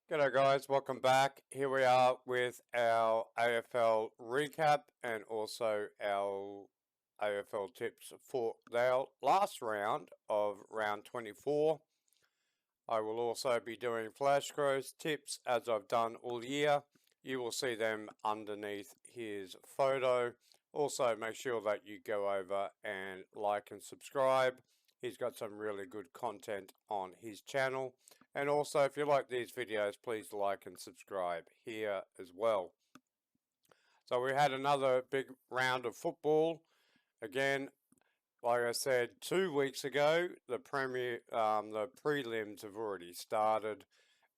G'day guys, welcome back. Here we are with our AFL recap and also our AFL tips for our last round of round 24. I will also be doing flash growth tips as I've done all year. You will see them underneath his photo. Also make sure that you go over and like and subscribe. He's got some really good content on his channel. And also, if you like these videos, please like and subscribe here as well. So we had another big round of football. Again, like I said 2 weeks ago, the prelims have already started.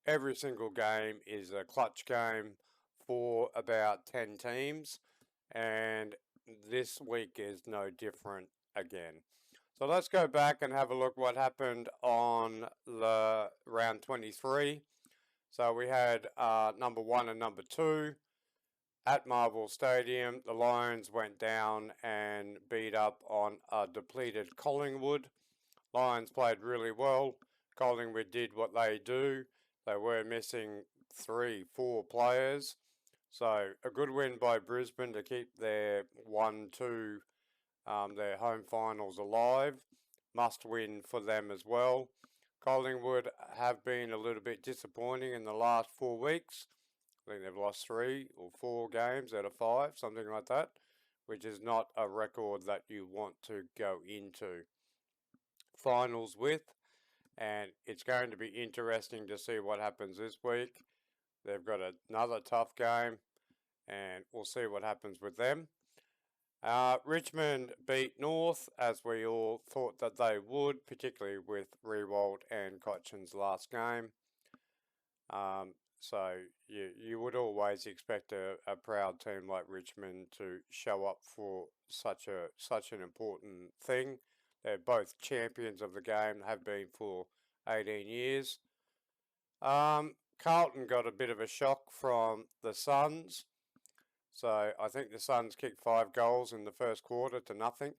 Every single game is a clutch game for about 10 teams. And this week is no different again. So let's go back and have a look what happened on the round 23. So we had number 1 and number 2 at Marvel Stadium. The Lions went down and beat up on a depleted Collingwood. Lions played really well. Collingwood did what they do. They were missing 3-4 players. So a good win by Brisbane to keep their 1-2 their home finals alive. Must win for them as well. Collingwood have been a little bit disappointing in the last 4 weeks. I think they've lost 3 or 4 games out of 5, something like that, which is not a record that you want to go into finals with. And it's going to be interesting to see what happens this week. They've got another tough game, and we'll see what happens with them. Richmond beat North, as we all thought that they would, particularly with Riewoldt and Cotchin's last game. So you would always expect a proud team like Richmond to show up for such an important thing. They're both champions of the game, have been for 18 years. Carlton got a bit of a shock from the Suns. So I think the Suns kicked 5 goals in the first quarter to nothing.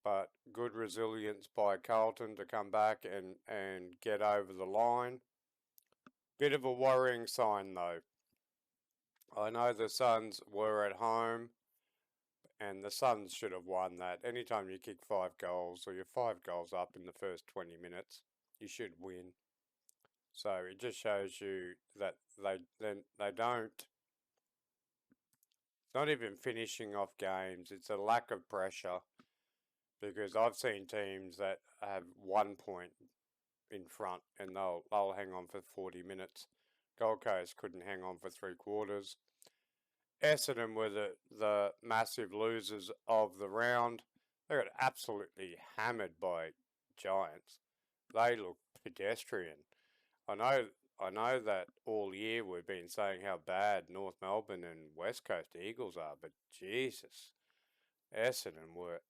But good resilience by Carlton to come back and get over the line. Bit of a worrying sign though. I know the Suns were at home and the Suns should have won that. Anytime you kick 5 goals or you're 5 goals up in the first 20 minutes, you should win. So it just shows you that they don't. It's not even finishing off games. It's a lack of pressure, because I've seen teams that have 1 point in front and they'll hang on for 40 minutes. Gold Coast couldn't hang on for 3 quarters. Essendon were the massive losers of the round. They got absolutely hammered by Giants. They look pedestrian. I know that all year we've been saying how bad North Melbourne and West Coast Eagles are, but Jesus, Essendon were.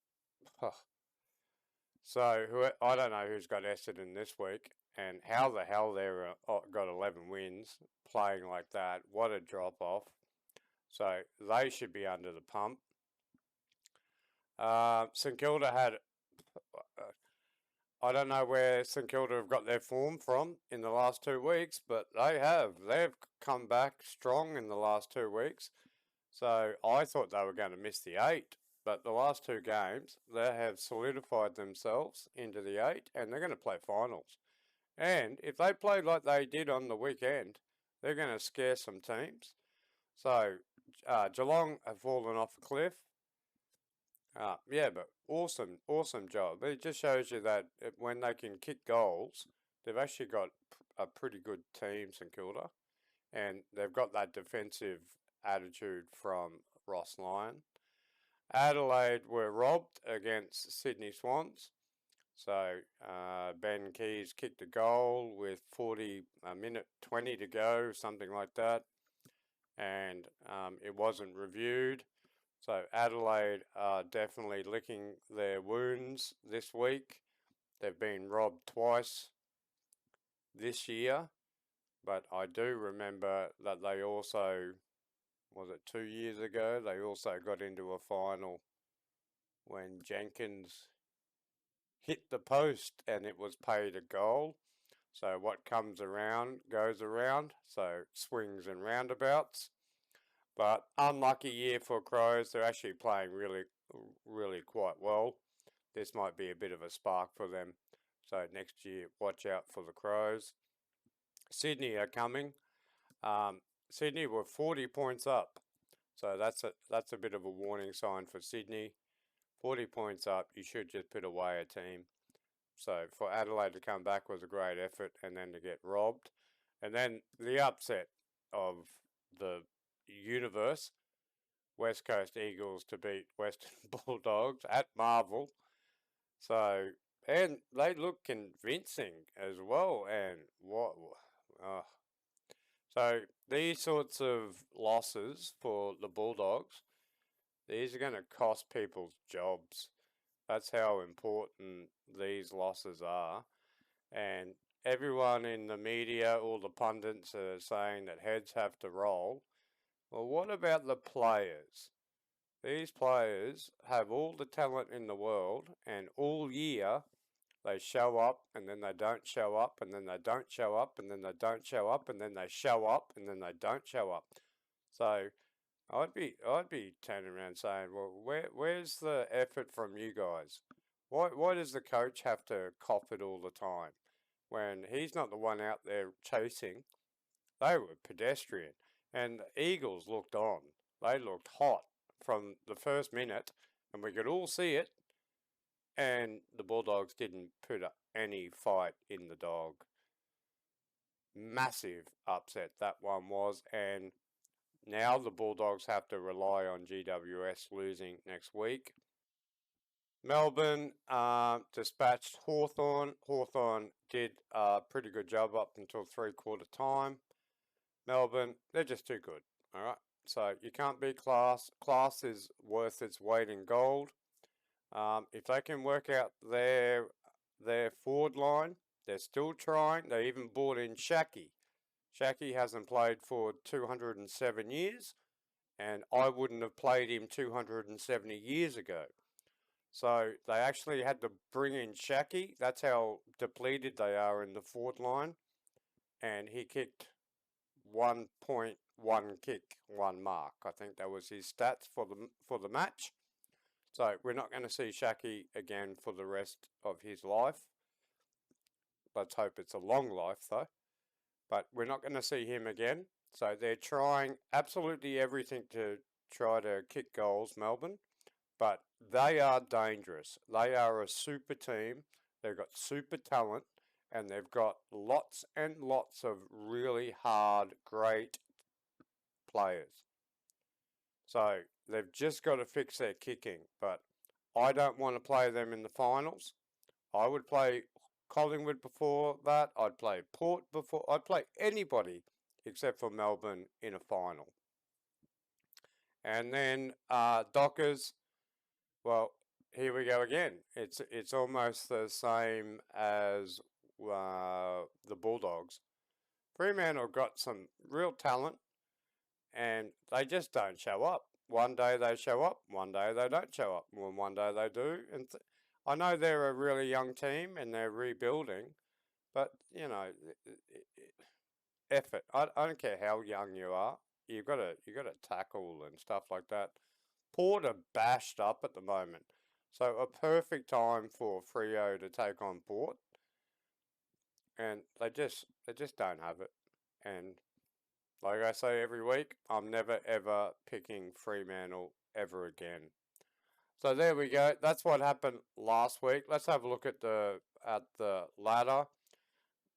So I don't know who's got Essendon this week, and how the hell they've got 11 wins playing like that. What a drop off. So they should be under the pump. St Kilda had. I don't know where St Kilda have got their form from in the last 2 weeks, but they have. They've come back strong in the last 2 weeks. So I thought they were going to miss the 8, but the last 2 games, they have solidified themselves into the 8, and they're going to play finals. And if they play like they did on the weekend, they're going to scare some teams. So Geelong have fallen off a cliff. Yeah, but awesome job. It just shows you that when they can kick goals, they've actually got a pretty good team, St Kilda, and they've got that defensive attitude from Ross Lyon. Adelaide were robbed against Sydney Swans. So Ben Keys kicked a goal with 1 minute 20 to go, something like that, and it wasn't reviewed. So Adelaide are definitely licking their wounds this week. They've been robbed twice this year, but I do remember that they also, was it 2 years ago, they also got into a final when Jenkins hit the post and it was paid a goal. So what comes around goes around, so swings and roundabouts. But unlucky year for Crows. They're actually playing really quite well. This might be a bit of a spark for them. So next year, watch out for the Crows. Sydney are coming. Sydney were 40 points up. So that's a bit of a warning sign for Sydney. 40 points up, you should just put away a team. So for Adelaide to come back was a great effort, and then to get robbed. And then the upset of the universe, West Coast Eagles to beat Western Bulldogs at Marvel. So, and they look convincing as well. And what? Uh, so these sorts of losses for the Bulldogs, these are going to cost people's jobs. That's how important these losses are. And everyone in the media, all the pundits are saying that heads have to roll. Well, what about the players? These players have all the talent in the world, and all year they show up, and then they don't show up, and then they don't show up, and then they don't show up, and then they show up, and then they don't show up. So I'd be turning around saying, well, where's the effort from you guys? Why does the coach have to cop it all the time when he's not the one out there chasing? They were pedestrian, and the Eagles looked on. They looked hot from the first minute, and we could all see it. And the Bulldogs didn't put any fight in the dog. Massive upset that one was, and now the Bulldogs have to rely on GWS losing next week. Melbourne dispatched Hawthorn. Hawthorn did a pretty good job up until three-quarter time. Melbourne, they're just too good, all right? So you can't beat class. Class is worth its weight in gold. If they can work out their forward line, they're still trying. They even brought in Shaki. Shaki hasn't played for 207 years, and I wouldn't have played him 270 years ago. So they actually had to bring in Shaki. That's how depleted they are in the forward line. And he kicked 1.1 kick, 1 mark. I think that was his stats for the match. So we're not going to see Shaki again for the rest of his life. Let's hope it's a long life though. But we're not going to see him again. So they're trying absolutely everything to try to kick goals, Melbourne. But they are dangerous. They are a super team. They've got super talent. And they've got lots and lots of really hard, great players. So they've just got to fix their kicking. But I don't want to play them in the finals. I would play Collingwood before that. I'd play Port before. I'd play anybody except for Melbourne in a final. And then Dockers, well, here we go again. It's almost the same as the Bulldogs. Fremantle got some real talent, and they just don't show up. One day they show up, one day they don't show up, one day they do. And I know they're a really young team and they're rebuilding, but you know, effort. I don't care how young you are. You got to tackle and stuff like that. Port are bashed up at the moment, so a perfect time for Freo to take on Port, and they just don't have it. And like I say every week, I'm never ever picking Fremantle ever again. So there we go. That's what happened last week. Let's have a look at the ladder.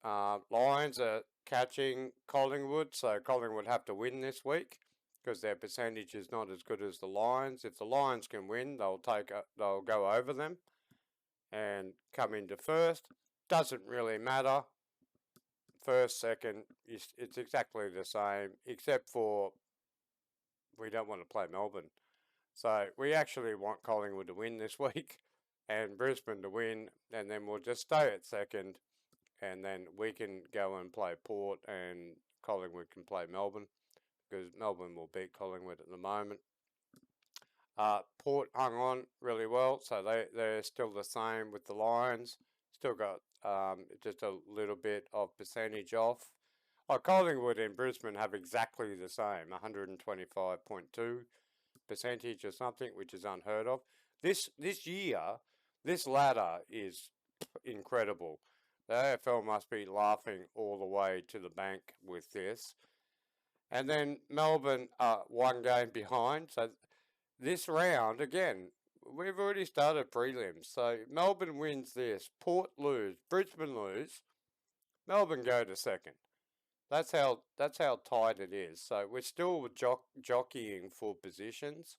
Lions are catching Collingwood, so Collingwood have to win this week because their percentage is not as good as the Lions. If the Lions can win, they'll go over them and come into first. Doesn't really matter. First, second, it's exactly the same, except for we don't want to play Melbourne. So we actually want Collingwood to win this week and Brisbane to win, and then we'll just stay at second, and then we can go and play Port and Collingwood can play Melbourne because Melbourne will beat Collingwood at the moment. Port hung on really well, so they're still the same with the Lions. Still got just a little bit of percentage off. Collingwood and Brisbane have exactly the same, 125.2 percentage or something, which is unheard of. This year, this ladder is incredible. The AFL must be laughing all the way to the bank with this. And then Melbourne are one game behind. So this round, again, we've already started prelims. So Melbourne wins this, Port lose, Brisbane lose, Melbourne go to second. That's how tight it is. So we're still jockeying for positions.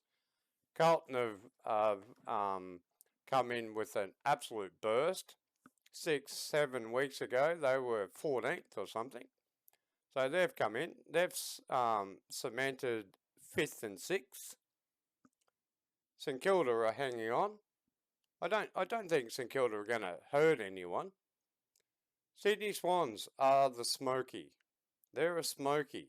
Carlton have come in with an absolute burst. 6-7 weeks ago, they were 14th or something. So they've come in. They've cemented 5th and 6th. St Kilda are hanging on. I don't think St Kilda are going to hurt anyone. Sydney Swans are the smoky. They're a smoky.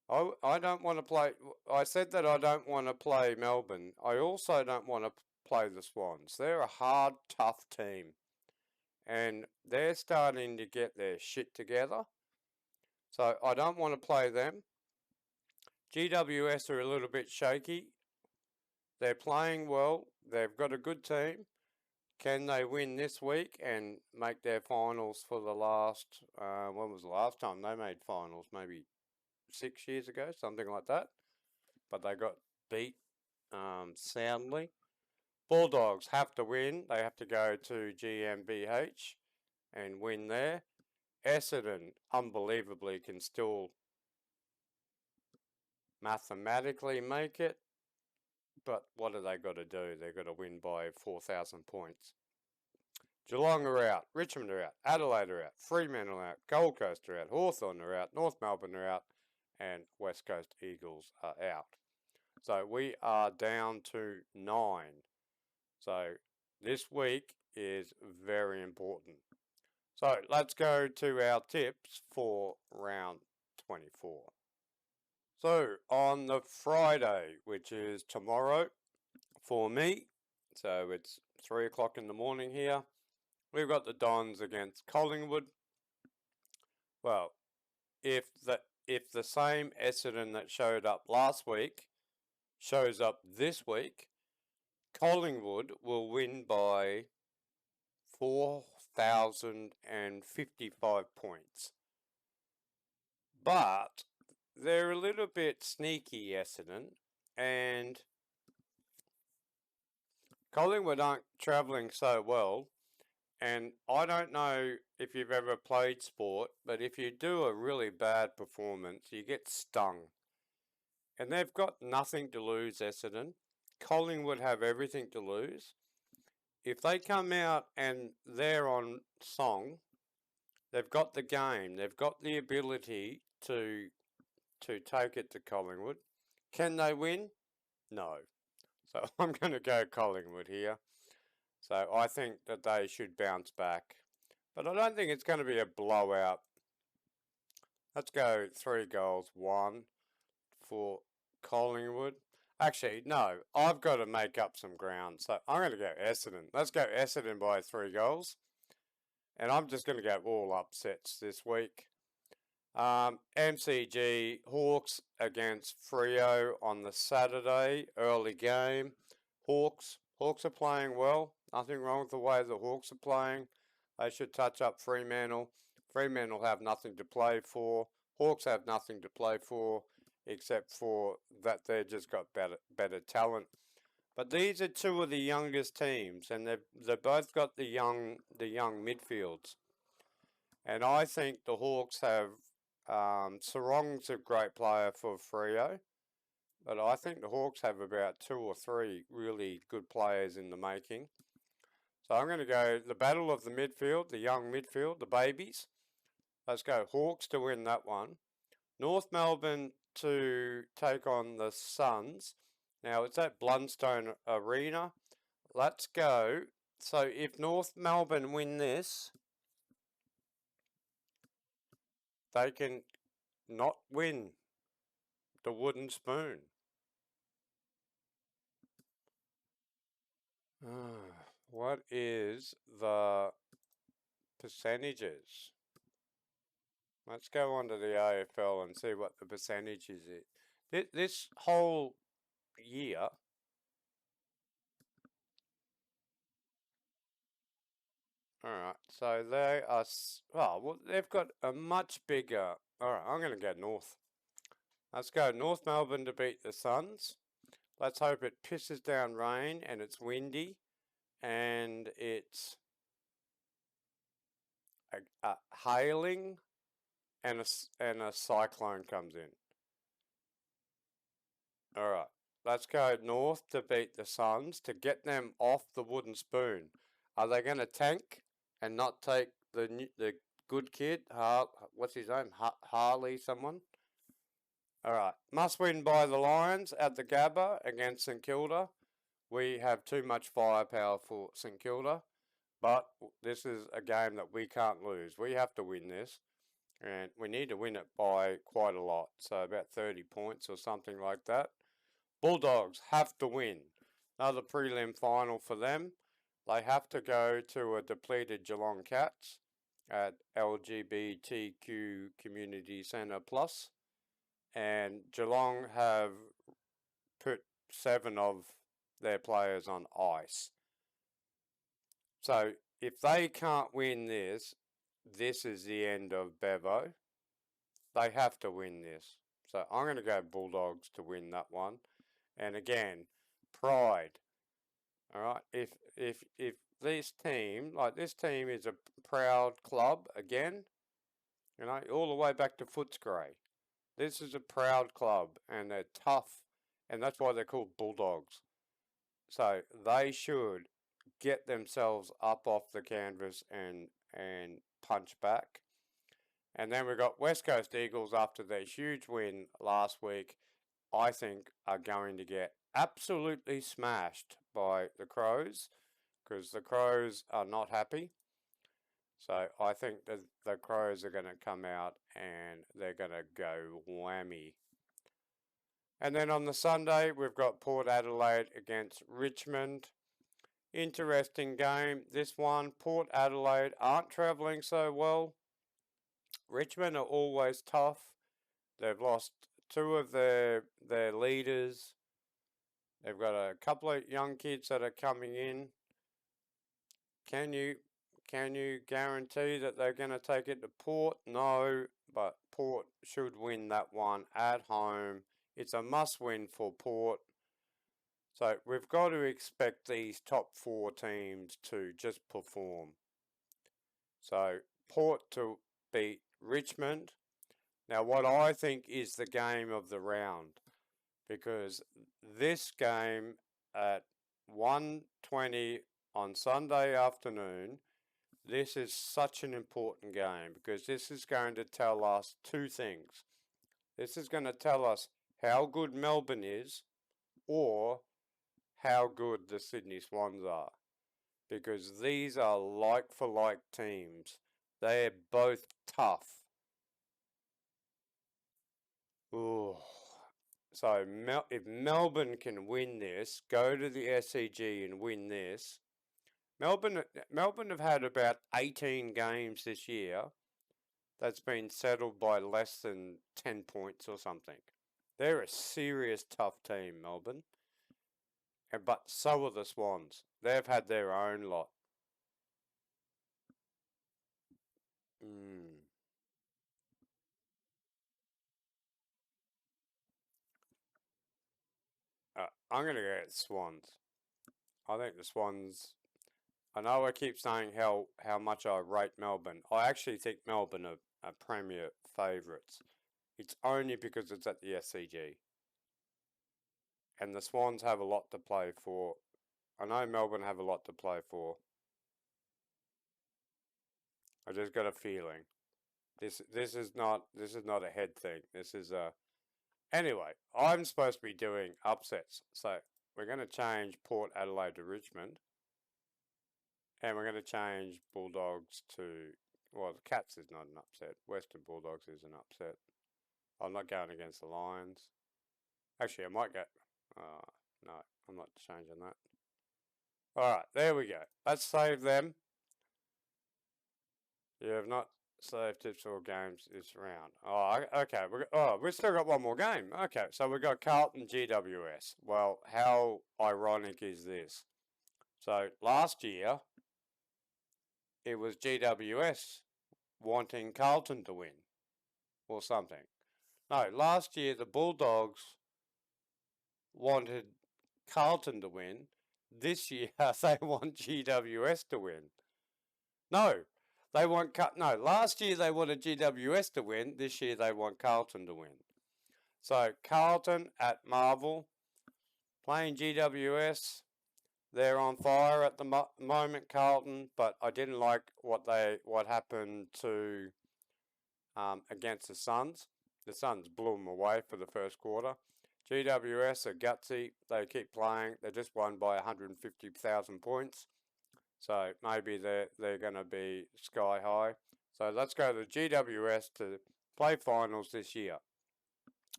I don't want to play. I said that I don't want to play Melbourne. I also don't want to play the Swans. They're a hard, tough team. And they're starting to get their shit together. So I don't want to play them. GWS are a little bit shaky. They're playing well. They've got a good team. Can they win this week and make their finals for the last, when was the last time they made finals? Maybe 6 years ago, something like that. But they got beat soundly. Bulldogs have to win. They have to go to GmbH and win there. Essendon, unbelievably, can still mathematically make it. But what do they got to do? They've got to win by 4,000 points. Geelong are out. Richmond are out. Adelaide are out. Fremantle are out. Gold Coast are out. Hawthorn are out. North Melbourne are out. And West Coast Eagles are out. So we are down to 9. So this week is very important. So let's go to our tips for round 24. So on the Friday, which is tomorrow for me, so it's 3 o'clock in the morning here, we've got the Dons against Collingwood. Well, if the same Essendon that showed up last week shows up this week, Collingwood will win by 4,055 points. But they're a little bit sneaky, Essendon, and Collingwood aren't travelling so well. And I don't know if you've ever played sport, but if you do a really bad performance, you get stung. And they've got nothing to lose, Essendon. Collingwood have everything to lose. If they come out and they're on song, they've got the game. They've got the ability to take it to Collingwood. Can they win? No. So I'm going to go Collingwood here. So I think that they should bounce back. But I don't think it's going to be a blowout. Let's go 3 goals, 1 for Collingwood. Actually, no, I've got to make up some ground. So I'm going to go Essendon. Let's go Essendon by 3 goals. And I'm just going to go all upsets this week. MCG Hawks against Freo on the Saturday, early game. Hawks are playing well. Nothing wrong with the way the Hawks are playing. They should touch up Fremantle. Fremantle have nothing to play for. Hawks have nothing to play for, except for that they've just got better talent. But these are two of the youngest teams, and they've both got the young midfields. And I think the Hawks have Sarong's a great player for Freo, but I think the Hawks have about 2 or 3 really good players in the making. So I'm going to go the battle of the midfield, the young midfield, the babies. Let's go Hawks to win that one. North Melbourne to take on the Suns. Now it's at Blundstone Arena. Let's go. So if North Melbourne win this, they can not win the wooden spoon. What is the percentages. Let's go on to the AFL and see what the percentage is. This whole year, alright, so they are, well, they've got a much bigger, alright, I'm going to go north. Let's go North Melbourne to beat the Suns. Let's hope it pisses down rain and it's windy and it's hailing and a cyclone comes in. Alright, let's go north to beat the Suns to get them off the wooden spoon. Are they going to tank and not take the good kid? What's his name? Harley someone? Alright, must win by the Lions at the Gabba against St Kilda. We have too much firepower for St Kilda, but this is a game that we can't lose. We have to win this, and we need to win it by quite a lot, so about 30 points or something like that. Bulldogs have to win. Another prelim final for them. They have to go to a depleted Geelong Cats at LGBTQ Community Centre Plus, and Geelong have put 7 of their players on ice. So if they can't win this, this is the end of Bevo. They have to win this. So I'm going to go Bulldogs to win that one. And again, pride. All right. If this team, like this team, is a proud club again, you know, all the way back to Footscray. This is a proud club, and they're tough, and that's why they're called Bulldogs. So they should get themselves up off the canvas and punch back. And then we've got West Coast Eagles after their huge win last week. I think are going to get absolutely smashed by the Crows, because the Crows are not happy. So I think that the Crows are going to come out and they're going to go whammy. And then on the Sunday, we've got Port Adelaide against Richmond. Interesting game, this one. Port Adelaide aren't travelling so well. Richmond are always tough. They've lost 2 of their leaders. They've got a couple of young kids that are coming in. Can you guarantee that they're going to take it to Port? No, but Port should win that one at home. It's a must-win for Port. So we've got to expect these top 4 teams to just perform. So Port to beat Richmond. Now what I think is the game of the round, because this game at 1:20 on Sunday afternoon, this is such an important game because this is going to tell us 2 things. This is going to tell us how good Melbourne is or how good the Sydney Swans are, because these are like for like teams. They're both tough. Ooh. So if Melbourne can win this, go to the SCG and win this. Melbourne have had about 18 games this year that's been settled by less than 10 points or something. They're a serious tough team, Melbourne. But so are the Swans. They've had their own lot. I'm going to go with Swans. I think the Swans... I know I keep saying how much I rate Melbourne. I actually think Melbourne are premier favourites. It's only because it's at the SCG. And the Swans have a lot to play for. I know Melbourne have a lot to play for. I just got a feeling. This is not a head thing. This is a... Anyway, I'm supposed to be doing upsets. So we're going to change Port Adelaide to Richmond. And we're going to change Bulldogs to... Well, the Cats is not an upset. Western Bulldogs is an upset. I'm not going against the Lions. Actually, I might go... no, I'm not changing that. Alright, there we go. Let's save them. You have not saved tips for games this round. Oh, okay. We've still got one more game. Okay, so we've got Carlton GWS. Well, how ironic is this? So last year, it was GWS wanting Carlton to win or something. No, last year the Bulldogs wanted Carlton to win. This year they want GWS to win. No, last year they wanted GWS to win. This year they want Carlton to win. So Carlton at Marvel playing GWS. They're on fire at the moment, Carlton. But I didn't like what happened to against the Suns. The Suns blew them away for the first quarter. GWS are gutsy. They keep playing. They just won by 150,000 points. So maybe they're going to be sky high. So let's go to GWS to play finals this year.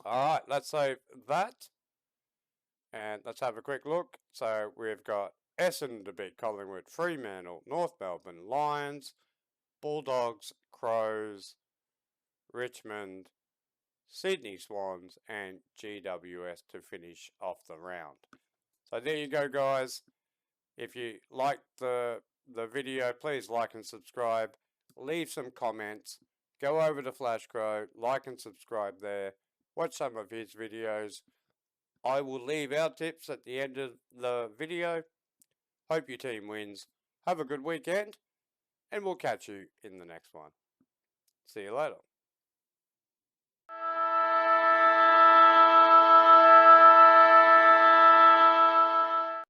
All right, let's save that. And let's have a quick look. So we've got Essendon to beat Collingwood, Fremantle, North Melbourne, Lions, Bulldogs, Crows, Richmond, Sydney Swans, and GWS to finish off the round. So there you go, guys. If you liked the video, please like and subscribe. Leave some comments. Go over to Flashcrow, like and subscribe there. Watch some of his videos. I will leave our tips at the end of the video. Hope your team wins. Have a good weekend, and we'll catch you in the next one. See you later.